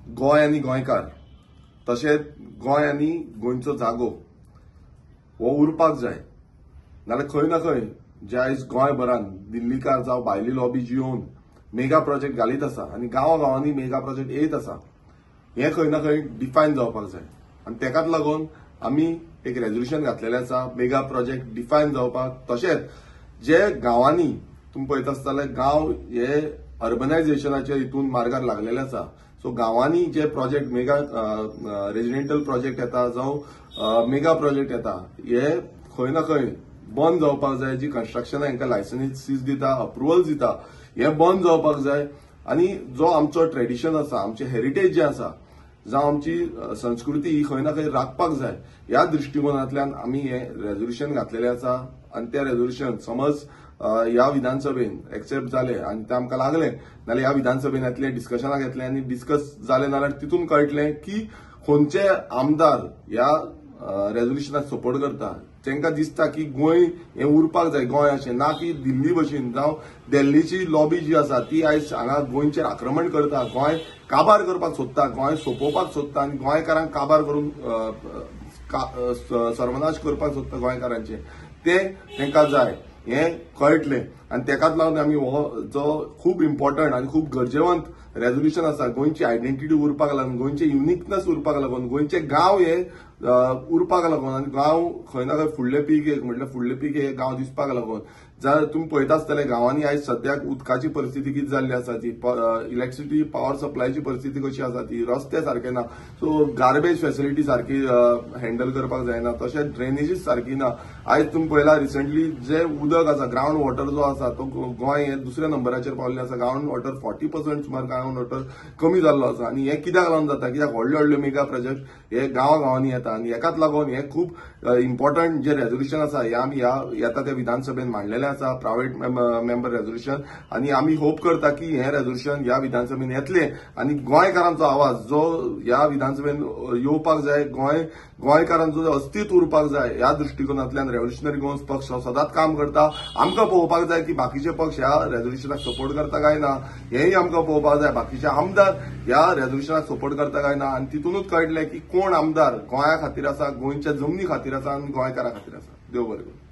गोंय आनी गोंयकार तशेंच गोंय आनी गोंयचो जागो हो उरपाक जाय। नाल्यार खंय ना खंय जे आयज गोंयभरान दिल्लीकार जावं भायली लॉबी जी येवन मेगा प्रोजेक्ट घालीत आसा आनी गांवांनी मेगा प्रोजेक्ट येत आसा, हे खंय ना खंय डिफायन जावपाक जाय। आनी तेकाच लागून आमी एक रेझोल्युशन घातलेलें आसा मेगा प्रोजेक्ट डिफायन जावपाक। तशेंच जे गांवांनी तुम्ही पळयत आसतले गांव हे अर्बनायझेशनाच्या हितून मार्गार लागलेले आसा। सो गांवांनी जे प्रोजेक्ट मेगा रेजिडेंटल प्रोजेक्ट येता जावं मेगा प्रोजेक्ट येता, हे खंय ना खंय बंद जावपाक जाय। जी कन्स्ट्रक्शनां हांकां लायसन्सीस दिता, अप्रुवल्स दिता, हे बंद जावपाक जाय। आनी जो आमचो ट्रेडिशन आसा, आमचे हेरिटेज जे आसा, जावं आमची संस्कृती ही खंय ना खंय राखपाक जाय, ह्या दृश्टिकोनांतल्यान आमी हे रेझोल्युशन घातलेलें आसा। आनी ते रेझोल्युशन समज ह्या विधानसभेन एक्सेप्ट जाले आनी ते आमकां लागले, नाल्यार ह्या विधानसभेन येतले, डिस्कशनाक येतले आनी डिस्कस जाले, नाल्यार तितून कळटलें की खंयचे आमदार ह्या रेझोल्युशनाक सपोर्ट करता। तांकां दिसता की गोंय हें उरपाक जाय गोंय अशें, ना की दिल्ली भशेन जावं दिल्लीची लॉबी जी आसा ती आयज हांगा गोंयचेर आक्रमण करता, गोंय काबार करपाक सोदता, गोंय सोंपोवपाक सोदता आनी गोंयकारांक काबार करून सर्वनाश करपाक सोदता गोंयकारांचे। ते तांकां जाय हें कळटलें आनी तेकाच लागून आमी हो जो खूब इम्पॉर्टंट आनी खूब गरजेवंत रेझोल्युशन आसा, गोंयची आयडेंटिटी उरपाक लागून, गोंयचे युनिकनेस उरपाक लागून, गोंयचे गांव हे उरपाक लागून आनी गांव खंय ना खंय फुडले पिळगेक म्हटल्यार फुडले पिळगे हे गांव दिसपाक लागून। जर तुम्ही पळयत आसतले गांवांनी आयज सद्याक उदकाची परिस्थिती कितें जाल्ली आसा, ती इलेक्ट्रिसिटी पावर सप्लायची परिस्थिती कशी आसा, ती रस्ते सारखे ना, सो गार्बेज फेसिलिटी सारखी हँडल करपाक जायना, तशेंच ड्रेनेजीस सारखी ना। आयज तुम्ही पळयला रिसेंटली जे उदक आसा, ग्रावंड वॉटर जो आसा तो गोंय हे दुसऱ्या नंबराचेर पावल्ले आसा। ग्रावंड वॉटर 40% सुमार ग्रावंड वॉटर कमी जाल्लो आसा आनी हे कित्याक लागून जाता, कित्याक व्हडले व्हडले मेगा प्रोजेक्ट हे गांवांनी येता आनी हेकाच लागून हे खूब इम्पॉर्टंट जे रेझोल्युशन आसा हे आमी येता त्या विधानसभेन मांडलेले आसा, प्रायव्हेट मेंबर रेझोल्युशन। आनी आमी होप करता की हे रेझोल्युशन ह्या विधानसभेन येतले आनी गोंयकारांचो आवाज जो ह्या विधानसभेन येवपाक जाय, गोंयकारांचो जो अस्तित्व उरपाक जाय, ह्या दृश्टिकोनांतल्यान रेव्होल्युशनरी गोंस पक्ष सदांच काम करता। आमकां पळोवपाक जाय की बाकीचे पक्ष ह्या रेझोल्युशनाक सपोर्ट करता काय ना, हेय आमकां पळोवपाक जाय। बाकीचे आमदार ह्या रेझोल्युशनाक सपोर्ट करता काय ना आनी तितूनच कळटलें की कोण आमदार गोंया खातीर आसा, गोंयच्या जमनी खातीर आसा आनी गोंयकारां खातीर आसा। देव बरें करूं।